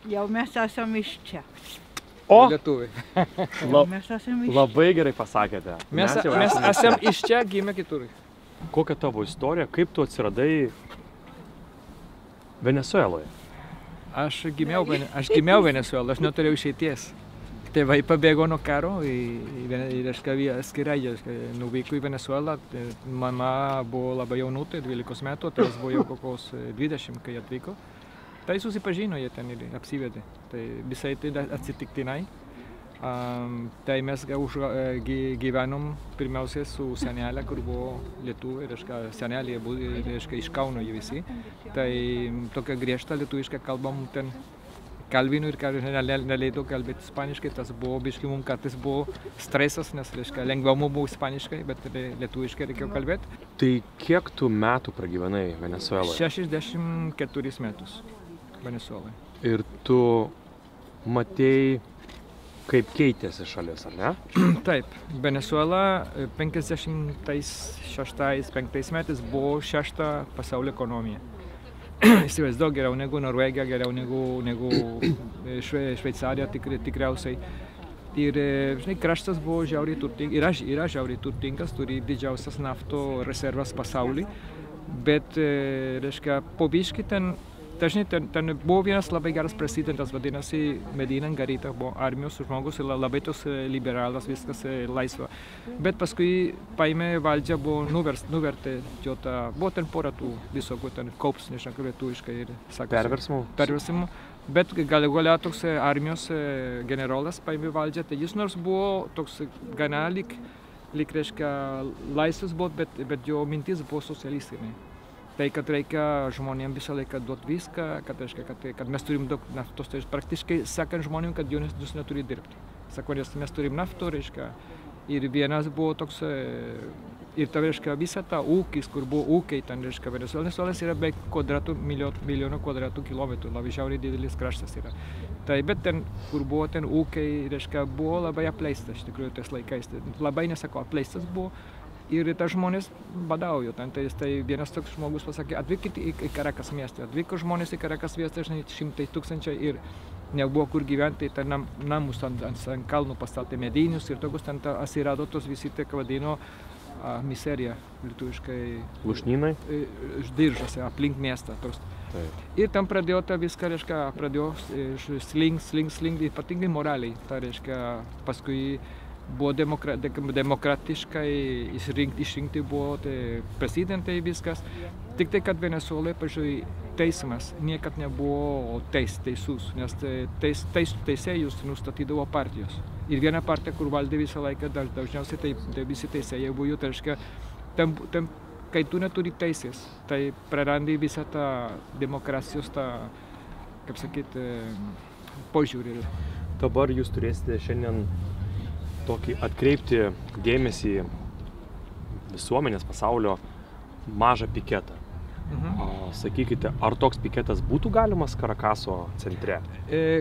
Jau mes esame iš čia. O, Lietuviai. Mes esame iš čia. labai gerai pasakėte. Mes jau esam iš čia, gimę kitur. Kokia tavo istorija, kaip tu atsiradai Venesueloje? Aš gimiau Venezuela, aš neturėjau išeities. Tėvai pabėgo nuo karo ir atskirai nuvyko į Venezuelą. Mama buvo labai jaunutė, 12 metų, tai buvo jau kokios 20, kai atvyko. Tai susipažino, jie ten ir apsivedė. Tai visai tai atsitiktinai. Tai mes gyvenom pirmiausia su senelė, kur buvo lietuvė, senelė iš Kauno jie visi. Tai tokia griežta lietuviška kalbam ten. Kalbinu ir neleido kalbėti ispaniškai, tas buvo biškai mums kartais buvo stresas, nes lengviau mums buvo ispaniškai, bet lietuviškai reikėjo kalbėti. Tai kiek tu metų pragyvenai Venesueloje? 64 metus Venezueloje. Ir tu matei, kaip keitėsi šalis, ar ne? Taip, Venezuela 56-5 metais buvo 6. pasaulio ekonomija. Įsivaizduoju, geriau negu Norvegija, geriau negu Šveicarija tikriausiai. Ir kraštas buvo žiauriai turtingas, yra žiauriai turtingas, turi didžiausias nafto rezervas pasauly, bet po biškį ten buvo vienas labai geras prezidentas, vadinasi Medina Garita, buvo armijos žmogus ir labai tos liberalas, viskas laisva. Bet paskui paėmė valdžią, buvo nuvertė, buvo ten porą tų visokių, ten kops, nežinau kaip lietuviškai ir sakosi. Perversmų. Bet galia toks armijos generolas paėmė valdžią, tai jis nors buvo toks gana lyg laisvas buvo, bet jo mintis buvo socialistinė. Tai, kad reikia žmonėms visą laiką duoti viską, kad mes turim daug naftos, tai praktiškai sakant žmonėms, kad jūs neturi dirbti. Sako, nes mes turim nafto, ir vienas buvo toks, ir ta visa ta ūkis, kur buvo ūkiai, ten Venezuelas yra beveik milijonų kvadratų kilometrų, labai žiauriai didelis kraštas yra. Tai, bet ten, kur buvo ten ūkiai, buvo labai apleistas, iš tikrųjų, tais laikais, labai nesako, apleistas buvo. Ir tas žmonės badaujo. Tai vienas toks žmogus pasakė, atvykite į Karakas miestą. Atvyko žmonės į Karakas miestą, 100 000 ir nebuvo kur gyventi, tai namus ant kalnų pastatė medinius ir tokius ten atsirado tos visi, tai vadino miserija, lietuviškai. Lūšnynai? Diržuose, aplink miestą. Ir ten pradėjo tą viską, pradėjo slinkt, ypatingai moraliai. Paskui buvo demokratiškai išrinkti buvo prezidentai viskas. Tik tai, kad Venezuelai, pažiūrėjau, teismas niekad nebuvo teisus, nes teisėjus nustatydavo partijos. Ir viena partija, kur valdė visą laiką, dažniausiai tai visi teisėjai buvo, tai kai tu neturi teisės, tai prarandi visą tą demokratijos, kaip sakyti, požiūrį. Dabar jūs turėsite šiandien tokį atkreipti dėmesį visuomenės pasaulio mažą piketą. Sakykite, ar toks piketas būtų galimas Karakaso centre?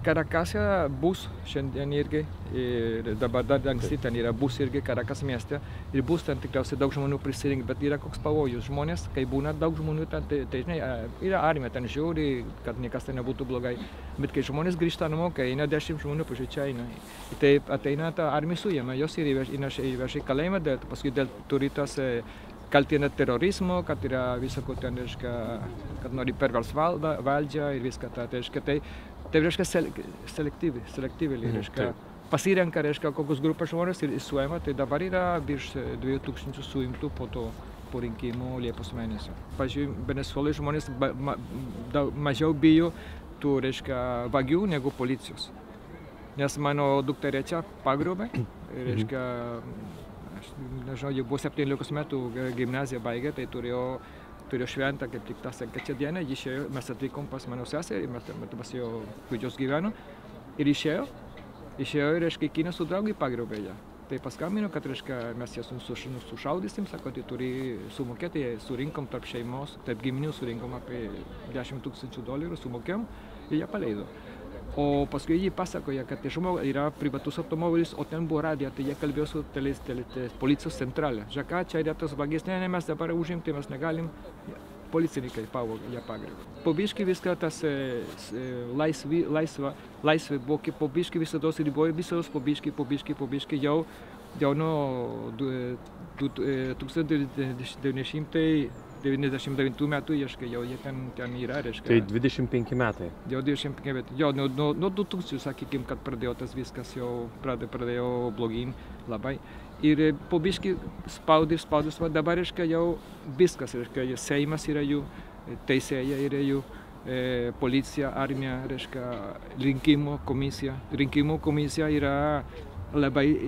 Karakase bus šiandien irgi, ir dabar dar anksti ten yra bus irgi Karakas mieste, ir bus ten tikriausiai daug žmonių prisirinkt, bet yra koks pavojus. Žmonės, kai būna daug žmonių, tai žinai, yra armija, ten žiūri, kad niekas ten nebūtų blogai, bet kai žmonės grįžta namo, kai eina 10 žmonių, pažiūrėjau, čia eina, tai ateina ta armija suėma, jos ir įveža į kalėjimą, paskui turi tas kaltina terorizmo, kad yra visako ten, kad nori perverst valdžią ir viską. Tai reiškia selektyviai, pasirenka, kokius grupės žmonės ir suėma, tai dabar yra virš 2000 suimtų po rinkimų Liepos mėnesio. Pavyzdžiui, Venezuelai žmonės mažiau bijo tų, vagių negu policijos. Nes mano dukterė čia pagrobė, aš nežinau, jau buvo 17 metų gimnaziją baigė, tai turėjo šventą kaip tik tą sekančią dieną, mes atvykom pas mano seserį, mes jau jos gyveno ir išėjo ir kinas su draugai pagrobė ją. Tai paskambino, kad mes jas sušaudysim, sako, tai turi sumokėti, surinkom tarp šeimos, tarp giminių surinkom apie $10 000, sumokėjom ir ją paleido. O paskui jį pasakoja, kad yra privatus automobilis, o ten buvo radija, tai jie kalbėjo su policijos centralė. Žaka, čia yra tos vagis, ne, mes dabar užimti, mes negalim. policininkai pavogė, jie pagrobė. Po biškį viską tas laisvė buvo, kaip po biškį visados ribojo, visados po biškį jau nuo 1999 metų, jau jie ten yra, reiškia. Tai 25 metai. Jau 25 metų. Jo, nuo 2000, sakykim, kad pradėjo tas viskas, jau pradėjo blogin labai. Ir po biškį spaudė, dabar, reiškia, jau viskas, reiškia, Seimas yra jų, teisėja yra jų, policija, armija, reiškia, rinkimų komisija. Rinkimų komisija yra labai,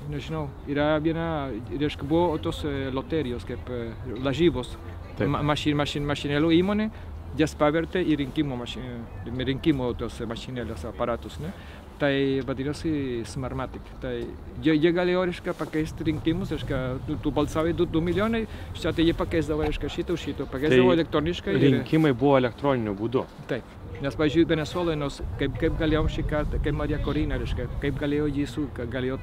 nežinau, yra viena, reiškia, buvo tos loterijos, kaip lažybos, mašinėlių įmonė, jas pavertė į rinkimų tos mašinėlės aparatus, ne? Tai vadinasi Smartmatic. Tai jie galėjo, reiškia, pakeisti rinkimus, reiškia, tu balsavai 2 milijonai, čia tai jie pakeisdavo, reiškia, šito, pakeisdavo elektroniškai. Rinkimai buvo elektroniniu būdu. Taip. Nes, pavyzdžiui, Venezuelai, kaip galėjom šį kartą, kaip Marija Corina, reiškia, kaip galėjo galėjo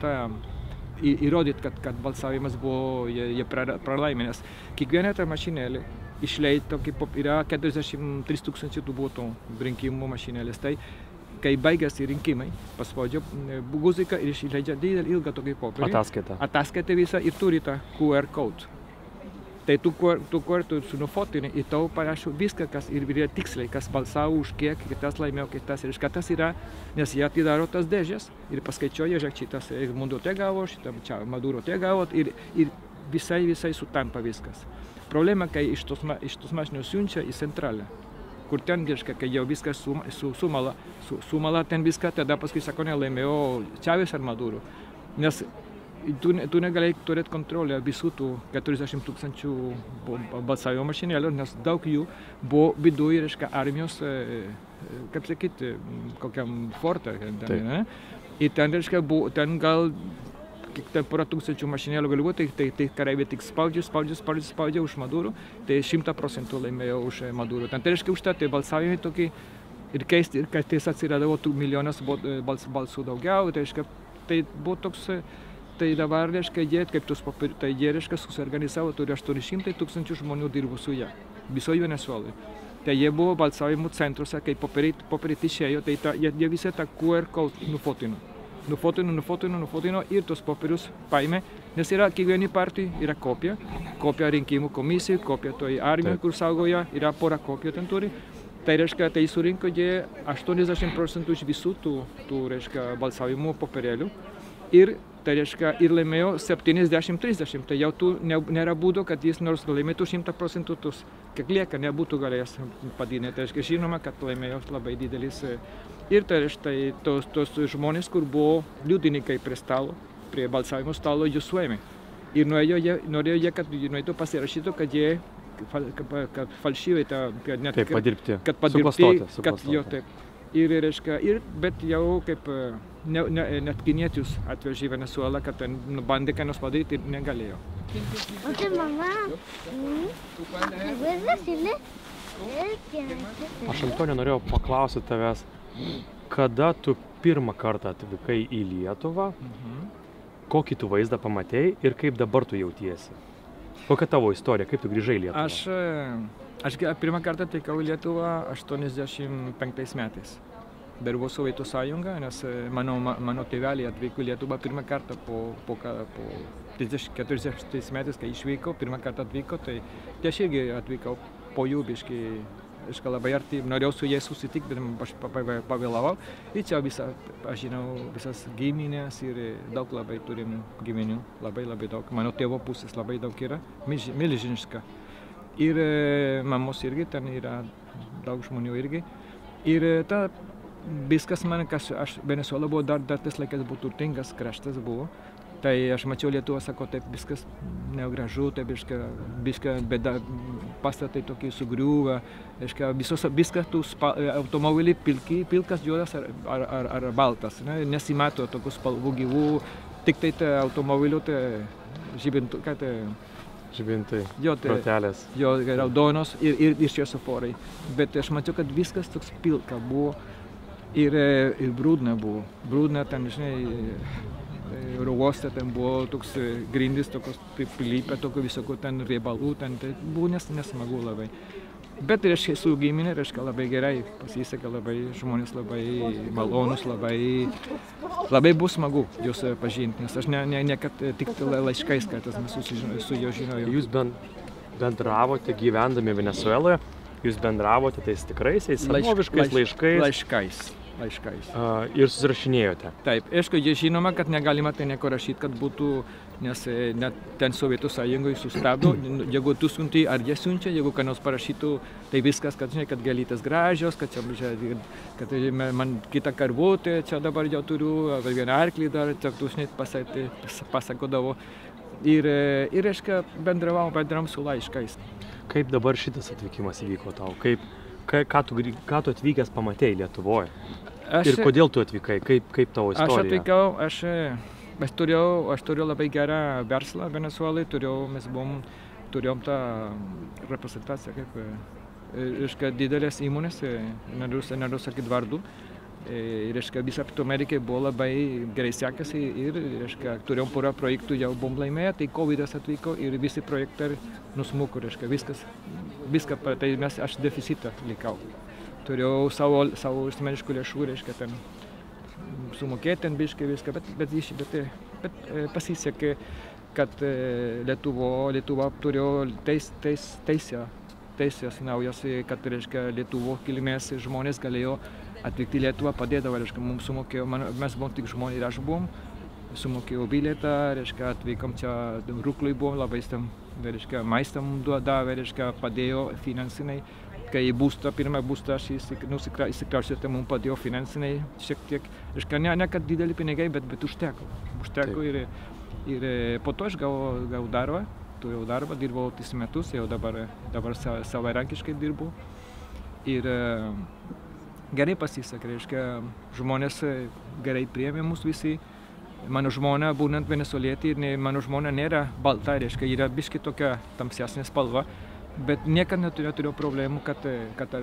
įrodyti, kad balsavimas buvo, jie pralaimė, nes kiekviena ta mašinėlė išleido, yra 43 000 tų būtų rinkimų mašinėlės. Tai kai baigėsi rinkimai, paspaudžia guziką ir išleidžia ilgą tokį popierį. Ataskaitą visą ir turi tą QR code. Tai tu nufotini ir tau parašo viską, kas ir yra tiksliai, kas balsavo už kiek, kitas laimėjo, kitas ir kas yra, nes jie atidaro tas dėžės ir paskaičiuoja, žiūrėk, šitas Mundo te gavo, šitam čia Maduro te gavo ir visai sutampa viskas. Problema, kai iš tos mašinų siunčia į centralę, kur ten, reiškia, kai jau viskas sumala ten viską, tada paskui sako, laimėjo Čavės ar Maduro. Nes tu negalėjai turėti kontrolę visų tų 40 000 balsavimo mašinėlių, nes daug jų buvo viduje, reiškia, armijos, kaip sakyti, kokiam forte. Ir ten, reiškia, ten gal porą tūkstančių mašinėlių galbūt, tai kareiviai tik spaudžia už Maduro, tai 100% laimėjo už Maduro. Ten reiškia, už tai balsavimai tokie ir keisti, ir kartais atsiradavo 2 milijonas balsų daugiau, tai buvo toks. Tai dabar, reiškia, jie, reiškia, susiorganizavo, turi 800 000 žmonių dirbo su jie, visoje Venezuelai. Tai jie buvo balsavimų centruose, kai popieriai išėjo, tai jie visą tą QR code nufotino ir tos popierius paėmė, nes yra kiekvienai partijai yra kopija rinkimų komisijai, kopija toj armijai, kur saugoja, yra pora kopijų ten turi. Tai reiškia, tai surinko jie 80% iš visų tų, reiškia, balsavimų popierėlių ir tai reiškia, ir laimėjo 70-30, tai jau nėra būdo, kad jis nors laimėtų 100% tus, kiek lieka, nebūtų galėjęs padidinti. Tai reiškia, žinoma, kad laimėjo labai didelis. Ir tai reiškia, tos žmonės, kur buvo liudininkai prie balsavimo stalo, jų suėmė. Ir norėjo jie, kad nueitų pasirašytų, kad jie falšyvai, kad padirbti, kad jo taip. Ir reiškia, bet jau kaip net kiniečius atvežė į Venezuelą, kad ten bandė ką nors padaryti ir negalėjo. Oye, mamá, ¿puedes decirle? Aš, Antonija, norėjau paklausyti tavęs, kada tu pirmą kartą atvykai į Lietuvą, kokį tu vaizdą pamatėjai ir kaip dabar tu jautiesi? Kokia tavo istorija, kaip tu grįžai į Lietuvą? Aš pirmą kartą atvykau į Lietuvą 85 metais. Dar buvo Sovietų sąjunga, nes mano tėveliai atvyko į Lietuvą pirmą kartą po 40 metais, kai išvyko, pirmą kartą atvyko, tai aš irgi atvykau po jų biškai, labai arti, norėjau su jais susitikti, bet aš pavėlavau. Ir čia aš žinau visas giminės ir daug labai turim giminių, labai daug. Mano tėvo pusės labai daug yra, milžiniška. Ir mamos irgi, ten yra daug žmonių irgi. Ir viskas man, Venezuela buvo dar tas laikas buvo turtingas kraštas buvo. Tai aš mačiau Lietuvą, sako, taip viskas negražu, taip viską bėda, pastatai tokie sugriūva, viskas tų automobiliai pilkas, juodas ar baltas, nesimato tokių spalvų gyvų, tik tai automobilių žibintų, Žibintai, protelės. Jo, raudonos ir šviesoforai. Bet aš mačiau, kad viskas toks pilka buvo ir brūdna buvo. Brūdna ten, žinai, oro uoste ten buvo toks grindys, tokios prilypę, tokio visokio ten riebalų, ten tai buvo nesmagu labai. Bet reiškia su giminė, reiškia labai gerai, pasisekė labai, žmonės labai malonus, labai bus smagu juos pažinti, nes aš ne kad tik laiškais kartais mes su juo žinojau. Jūs bendravote gyvendami Venezueloje, jūs bendravote tais tikraisiais senoviškais laiškais. Ir susirašinėjote. Taip, aišku, žinoma, kad negalima ten nieko rašyti, kad būtų, nes net ten Sovietų sąjungoje sustabdo, jeigu tu siunti ar jie siunčia, jeigu ką nors parašytų, tai viskas, kad žinai, kad gėlytės gražios, kad man kitą karvutę, čia dabar jau turiu, vieną arklį dar, čia tu žinai pasakodavo. Ir aišku, bendravom su laiškais. Kaip dabar šitas atvykimas įvyko tau? Ką tu atvykęs pamatėjai Lietuvoje? Ir kodėl tu atvykai? Kaip tavo istorija? Aš atvykau, aš turėjau labai gerą verslą Venezuelai, mes turėjom tą reprezentaciją, reiškia, didelės įmonės, nenoriu sakyti vardų. Reiškia, visą Pietų Amerikai buvo labai gerai sekėsi ir, reiškia, turėjom porą projektų, jau buvom laimėję, tai Covidas atvyko ir visi projektai nusmuko, reiškia, viską, tai aš deficitą likau. Turėjau savo asmeniškų lėšų, reiškia, ten sumokėti ten biškai viską, bet pasisekė, kad Lietuva turėjo teisės naujas, kad, reiškia, Lietuvo kilmės žmonės galėjo atvykti į Lietuvą, padėdavo, reiškia, mums sumokėjo, mes buvom tik žmonės ir aš buvom, sumokėjau bilietą, reiškia, atvykom čia, Ruklui buvom, labai reiškia, maistą mums davė, reiškia, padėjo finansinai, kai pirmą būstą aš įsikrausiu, tai mums padėjo finansinai šiek tiek, reiškia, ne kad dideli pinigai, bet užteko ir po to aš gavau darbą, turėjau darbą, dirbau 3 metus, jau dabar savarankiškai dirbu ir gerai pasisekė, reiškia, žmonės gerai priėmė mus visi. Mano žmona, būnant venezuelietė, mano žmona nėra balta, reiškia, yra biški tokia tamsesnė spalva, bet niekad neturėjau problemų, kad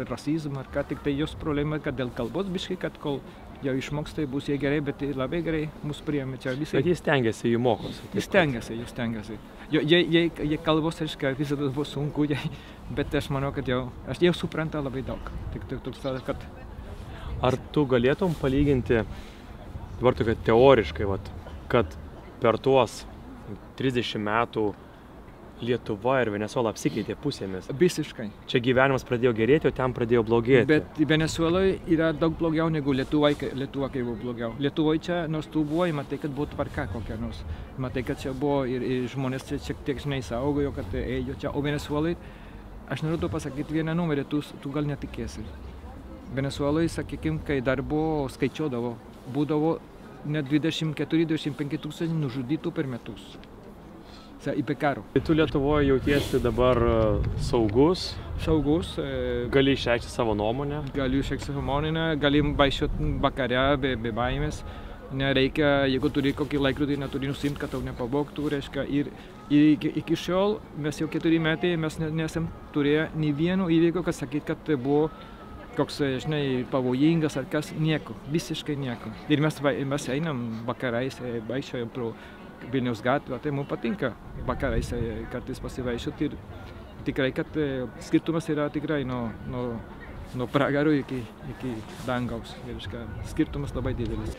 rasizmą ar ką, tik tai jos problema, kad dėl kalbos biški, kad kol jau išmoks, tai bus jie gerai, bet labai gerai mus priėmė čia visi. Bet jis stengiasi, jų mokosi. Jis stengiasi. Jie kalbos, reiškia, visada buvo sunku, bet aš manau, kad jau supranta labai daug. Tik toks, kad ar tu galėtum palyginti, dabar tokia teoriškai, kad per tuos 30 metų Lietuva ir Venezuela apsikeitė pusėmis? Visiškai. Čia gyvenimas pradėjo gerėti, o ten pradėjo blogėti. Bet Venezueloje yra daug blogiau negu Lietuva, kai buvo blogiau. Lietuvoje čia, nors tu buvai, matai, kad buvo tvarka kokia nors. Matai, kad čia buvo ir žmonės čia šiek tiek saugojo, kad ėjo čia. O Venezueloje, aš noriu pasakyti vieną numerį, tu gal netikėsi. Venezueloje, sakykime, kai dar buvo skaičiuodavo, būdavo net 24-25 tūkstančių nužudytų per metus. Iki karo. Tu Lietuvoje jautiesi dabar saugus? Saugus. Gali išreikšti savo nuomonę? Galiu išreikšti savo nuomonę, galim vaikščioti vakare be baimės. Nereikia, jeigu turi kokį laikrodį, neturi nusimti, kad tau nepavogtų, reiškia. Ir iki šiol, mes jau 4 metai, mes nesam turėję nei vieno įvykio, kad sakyt, kad buvo koks, žinai, pavojingas ar kas, nieko, visiškai nieko. Ir mes einam vakarais, vaikščiojam pro Vilniaus gatvę, tai mums patinka vakarais kartais pasivaiščioti ir tikrai, kad skirtumas yra tikrai nuo pragaro iki dangaus. Skirtumas labai didelis.